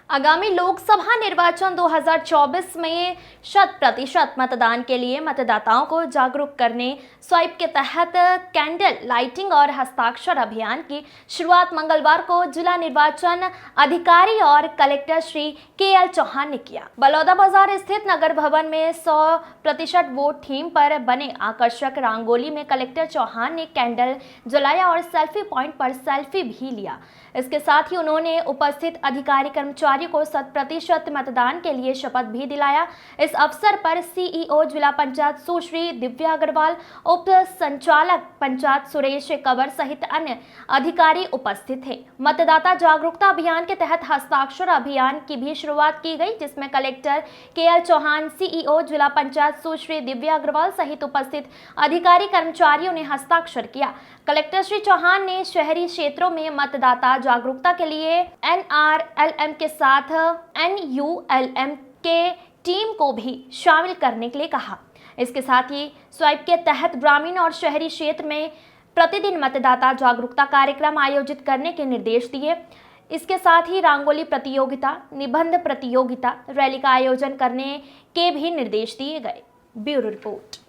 आगामी लोकसभा निर्वाचन 2024 में 100% मतदान के लिए मतदाताओं को जागरूक करने स्वाइप के तहत कैंडल लाइटिंग और हस्ताक्षर अभियान की शुरुआत मंगलवार को जिला निर्वाचन अधिकारी और कलेक्टर श्री के.एल. चौहान ने किया। बलौदाबाजार स्थित नगर भवन में 100% वोट थीम पर बने आकर्षक रंगोली में कलेक्टर चौहान ने कैंडल जलाया और सेल्फी पॉइंट पर सेल्फी भी लिया। इसके साथ ही उन्होंने उपस्थित अधिकारी कर्मचारियों को 100% मतदान के लिए शपथ भी दिलाया। इस अवसर पर सीईओ जिला पंचायत सुश्री दिव्या अग्रवाल, उप संचालक पंचायत सुरेश कंवर सहित अन्य अधिकारी उपस्थित थे। मतदाता जागरूकता अभियान के तहत हस्ताक्षर अभियान की भी शुरुआत की गई, जिसमें कलेक्टर के.एल. चौहान, सीईओ जिला पंचायत सुश्री दिव्या अग्रवाल सहित उपस्थित अधिकारी कर्मचारियों ने हस्ताक्षर किया। कलेक्टर श्री चौहान ने शहरी क्षेत्रों में मतदाता जागरूकता के लिए NRLM के साथ NULM के टीम को भी शामिल करने के लिए कहा। इसके साथ ही स्वाइप के तहत ग्रामीण और शहरी क्षेत्र में प्रतिदिन मतदाता जागरूकता कार्यक्रम आयोजित करने के निर्देश दिए। इसके साथ ही रंगोली प्रतियोगिता, निबंध प्रतियोगिता, रैली का आयोजन करने के भी निर्देश दिए गए। Bureau report.